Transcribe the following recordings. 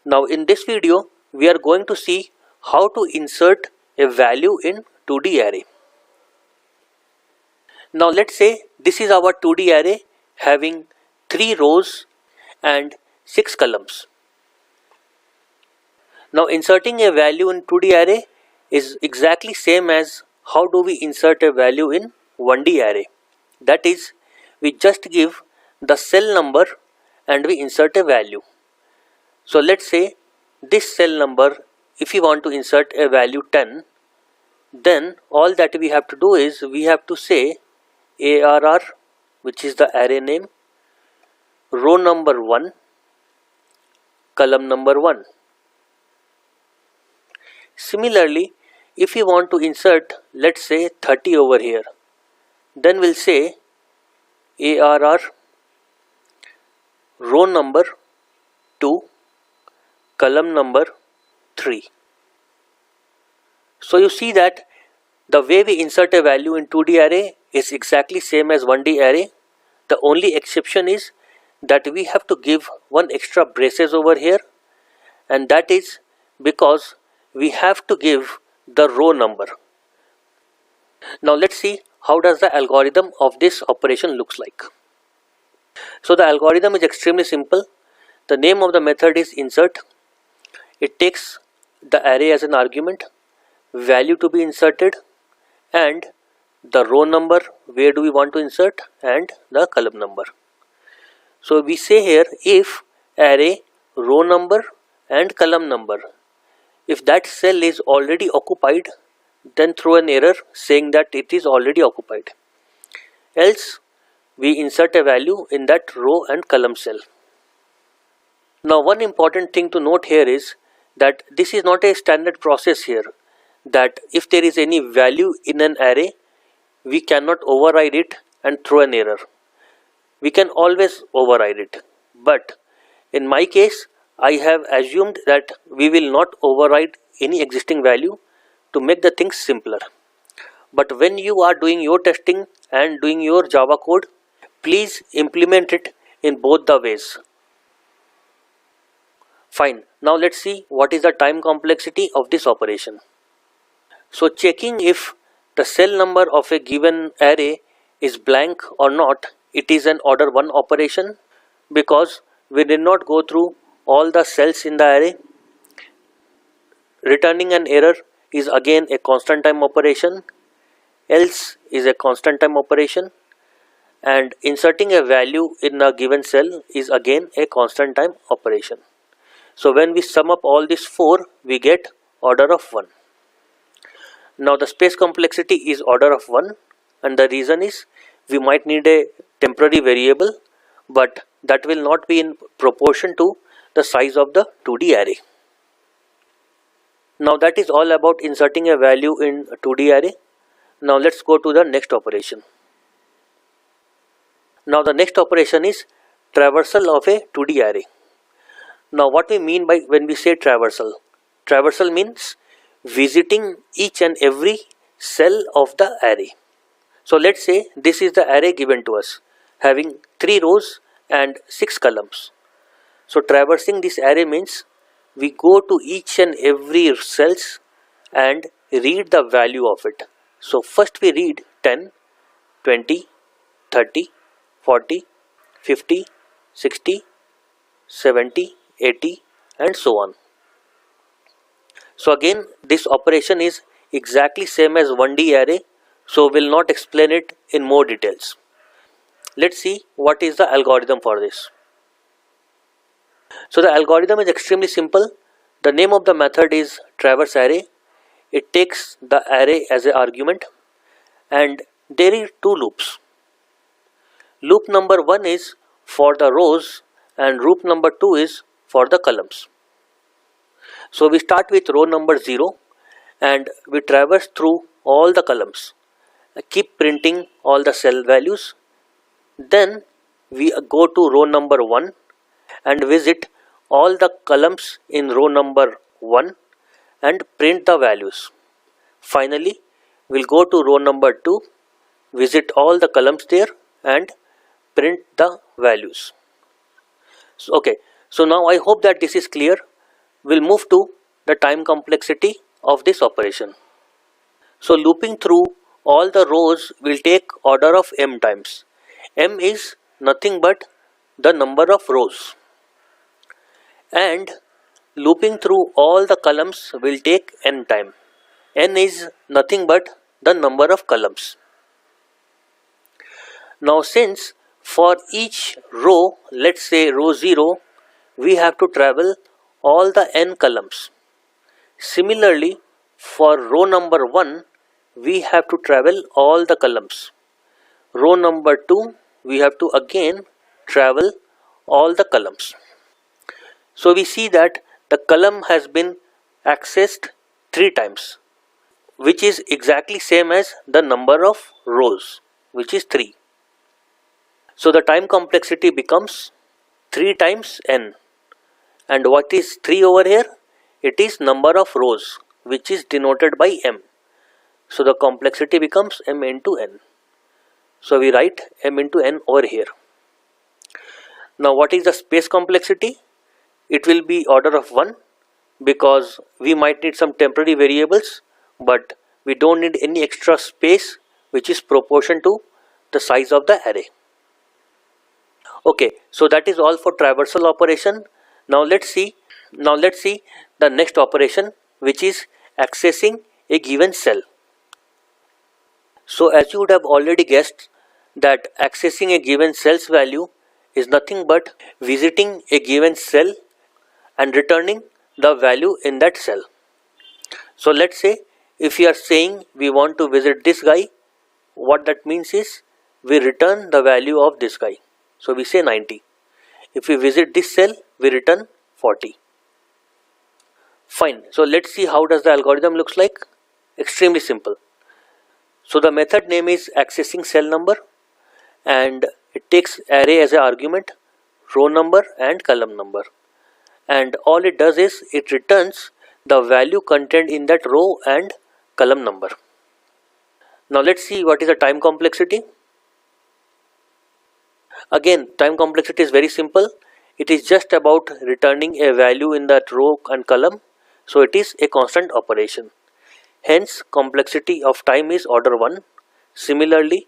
Now in this video we are going to see how to insert a value in 2D array. Now let's say this is our 2D array having 3 rows and 6 columns. Now inserting a value in 2D array is exactly same as how do we insert a value in 1D array. That is, we just give the cell number and we insert a value. So let's say this cell number, if we want to insert a value 10, then all that we have to do is we have to say ARR, which is the array name, row number 1, column number 1. Similarly, if we want to insert, let's say 30 over here, then we'll say ARR, row number 2, column number 3. So you see that the way we insert a value in 2D array is exactly same as 1D array. The only exception is that we have to give one extra braces over here, and that is because we have to give the row number. Now let's see how does the algorithm of this operation looks like. So the algorithm is extremely simple. The name of the method is insert. It takes the array as an argument, value to be inserted, and the row number where do we want to insert, and the column number. So we say here if array row number and column number, if that cell is already occupied, then throw an error saying that it is already occupied. Else we insert a value in that row and column cell. Now one important thing to note here is that this is not a standard process here, that if there is any value in an array, we cannot override it and throw an error. We can always override it, but in my case I have assumed that we will not override any existing value to make the things simpler. But when you are doing your testing and doing your Java code, please implement it in both the ways. Fine, now let's see what is the time complexity of this operation. So checking if the cell number of a given array is blank or not, it is an order 1 operation because we did not go through all the cells in the array. Returning an error is again a constant time operation, else is a constant time operation, and inserting a value in a given cell is again a constant time operation. So when we sum up all these 4, we get order of 1. Now the space complexity is order of 1, and the reason is we might need a temporary variable, but that will not be in proportion to the size of the 2D array. Now that is all about inserting a value in a 2D array. Now let's go to the next operation. Now the next operation is traversal of a 2D array. Now what we mean by when we say traversal? Traversal means visiting each and every cell of the array. So let's say this is the array given to us having 3 rows and 6 columns. So traversing this array means we go to each and every cells and read the value of it. So first we read 10, 20, 30, 40, 50, 60, 70, 80 and so on. So again this operation is exactly same as 1D array, so we'll not explain it in more details. Let's see what is the algorithm for this. So the algorithm is extremely simple. The name of the method is traverse array. It takes the array as an argument, and there are 2 loops. Loop number 1 is for the rows and loop number 2 is for the columns. So we start with row number 0 and we traverse through all the columns, keep printing all the cell values. Then we go to row number 1 and visit all the columns in row number 1 and print the values. Finally, we'll go to row number 2, visit all the columns there and print the values. So, okay, so now I hope that this is clear. we'll move to the time complexity of this operation. So looping through all the rows will take order of m times. M is nothing but the number of rows. And looping through all the columns will take n time. N is nothing but the number of columns. Now since for each row, let's say row 0, we have to travel all the n columns. Similarly, for row number 1, we have to travel all the columns. Row number 2, we have to again travel all the columns. So we see that the column has been accessed 3 times, which is exactly same as the number of rows, which is 3. So the time complexity becomes 3 times n. And what is 3 over here? It is number of rows, which is denoted by m. So the complexity becomes m into n. So we write m into n over here. Now what is the space complexity? It will be order of 1 because we might need some temporary variables, but we don't need any extra space which is proportion to the size of the array. Okay, so that is all for traversal operation. Now let's see the next operation, which is accessing a given cell. So as you would have already guessed that accessing a given cell's value is nothing but visiting a given cell and returning the value in that cell. So let's say if we are saying we want to visit this guy, what that means is we return the value of this guy. So we say 90. If we visit this cell, we return 40. Fine. So let's see how does the algorithm looks like. Extremely simple. So the method name is accessing cell number, and it takes array as an argument, row number and column number. And all it does is it returns the value contained in that row and column number. Now let's see what is the time complexity. Again, time complexity is very simple. It is just about returning a value in that row and column. So it is a constant operation. Hence, complexity of time is order 1. Similarly,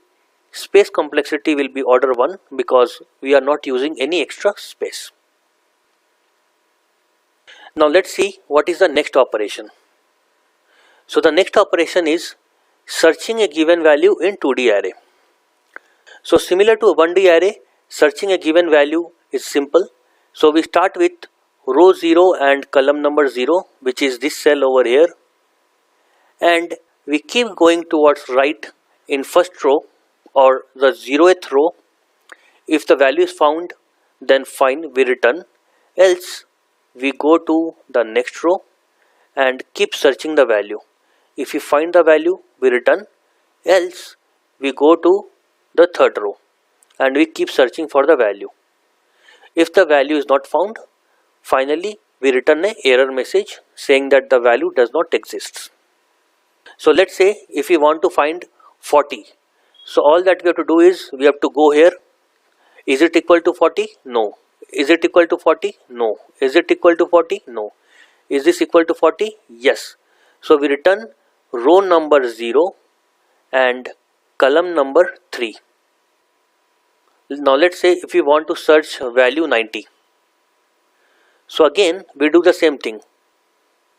space complexity will be order 1 because we are not using any extra space. Now let's see what is the next operation. So the next operation is searching a given value in 2D array. So similar to a 1D array, searching a given value is simple. So we start with row 0 and column number 0, which is this cell over here. And we keep going towards right in first row or the 0th row. If the value is found, then fine, we return. Else, we go to the next row and keep searching the value. If we find the value, we return. Else, we go to the third row and we keep searching for the value. If the value is not found, finally we return an error message saying that the value does not exist. So let's say if we want to find 40. So all that we have to do is we have to go here. Is it equal to 40? No. Is it equal to 40? No. Is it equal to 40? No. Is this equal to 40? Yes. So we return row number 0 and column number 3. Now let's say if we want to search value 90. So again we do the same thing.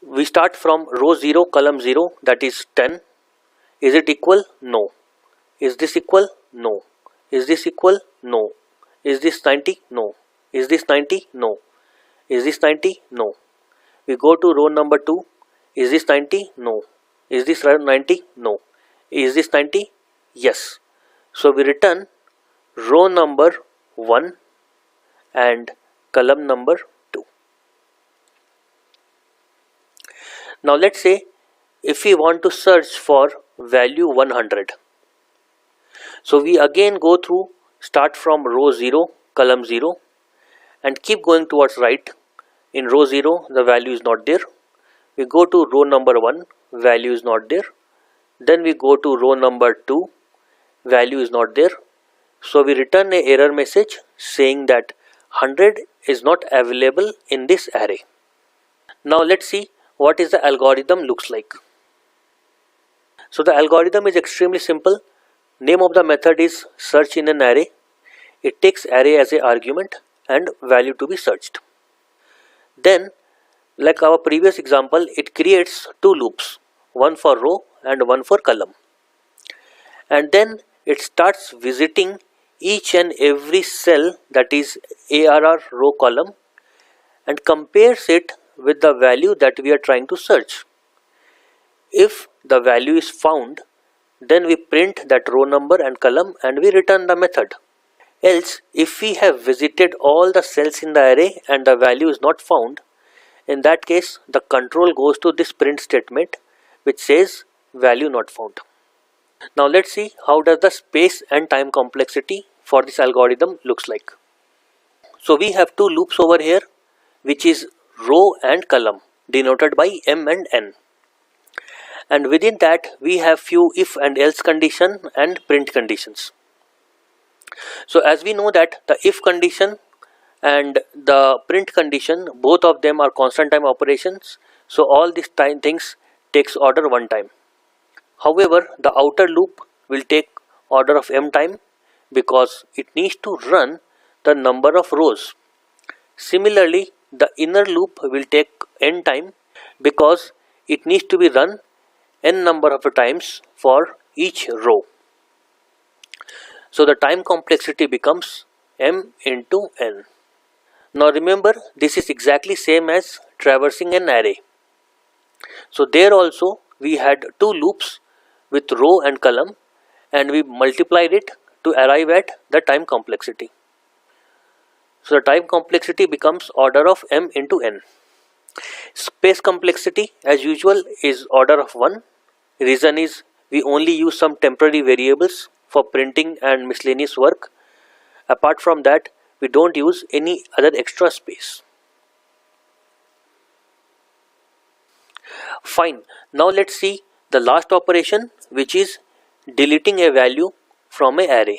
We start from row 0, column 0, that is 10. Is it equal? No. Is this equal? No. Is this equal? No. Is this 90? No. Is this 90? No. Is this 90? No. We go to row number 2. Is this 90? No. Is this 90? No. Is this 90? Yes. So we return row number 1 and column number 2. Now let's say if we want to search for value 100. So we again go through, start from row 0, column 0 and keep going towards right. In row 0 the value is not there. We go to row number 1, value is not there. Then we go to row number 2, value is not there. So we return an error message saying that 100 is not available in this array. Now let's see what is the algorithm looks like. So the algorithm is extremely simple. Name of the method is search in an array. It takes array as an argument and value to be searched. Then, like our previous example, it creates two loops, one for row and one for column. And then it starts visiting each and every cell, that is ARR row column, and compares it with the value that we are trying to search. If the value is found, then we print that row number and column and we return the method. Else, if we have visited all the cells in the array and the value is not found, in that case the control goes to this print statement which says value not found. Now let's see how does the space and time complexity for this algorithm looks like. So we have two loops over here, which is row and column, denoted by m and n. And within that we have few if and else condition and print conditions. So as we know that the if condition and the print condition, both of them are constant time operations, so all these things takes order one time. However, the outer loop will take order of m time because it needs to run the number of rows. Similarly, the inner loop will take n time because it needs to be run n number of times for each row. So the time complexity becomes m into n. Now remember, this is exactly same as traversing an array. So there also we had two loops with row and column and we multiplied it to arrive at the time complexity. So the time complexity becomes order of m into n. Space complexity as usual is order of 1. Reason is we only use some temporary variables for printing and miscellaneous work. Apart from that, we don't use any other extra space. Fine. Now let's see the last operation, which is deleting a value from an array.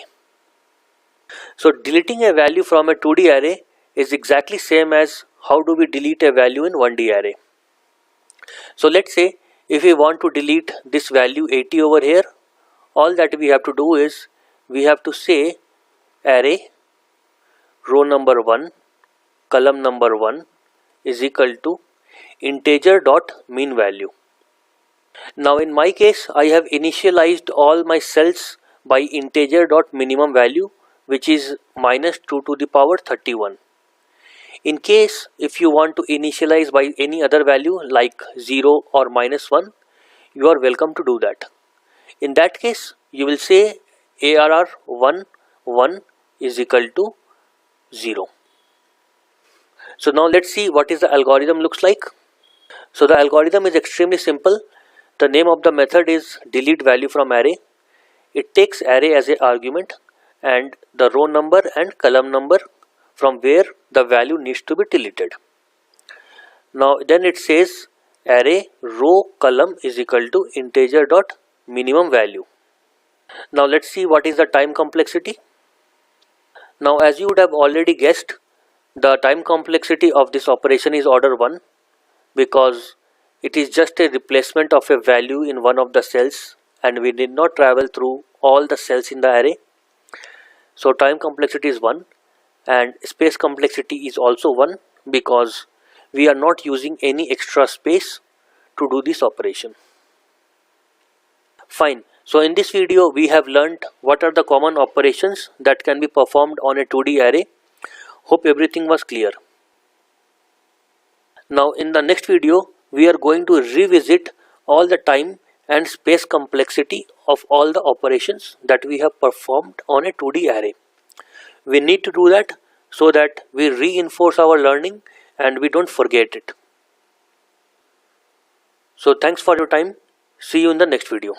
So deleting a value from a 2D array is exactly same as how do we delete a value in 1D array. So let's say if we want to delete this value 80 over here, all that we have to do is we have to say array row number 1 column number 1 is equal to integer dot mean value. Now in my case I have initialized all my cells by integer dot minimum value, which is minus 2 to the power 31. In case if you want to initialize by any other value like 0 or minus 1, you are welcome to do that. In that case you will say ARR 1 1 is equal to 0. So now let's see what is the algorithm looks like. So the algorithm is extremely simple. The name of the method is delete value from array. It takes array as an argument and the row number and column number from where the value needs to be deleted. Now then it says array row column is equal to integer dot minimum value. Now let's see what is the time complexity. Now as you would have already guessed, the time complexity of this operation is order 1 because it is just a replacement of a value in one of the cells and we did not travel through all the cells in the array. So time complexity is 1 and space complexity is also 1 because we are not using any extra space to do this operation. Fine. So in this video we have learnt what are the common operations that can be performed on a 2D array. Hope everything was clear. Now in the next video we are going to revisit all the time and space complexity of all the operations that we have performed on a 2D array. We need to do that so that we reinforce our learning and we don't forget it. So thanks for your time. See you in the next video.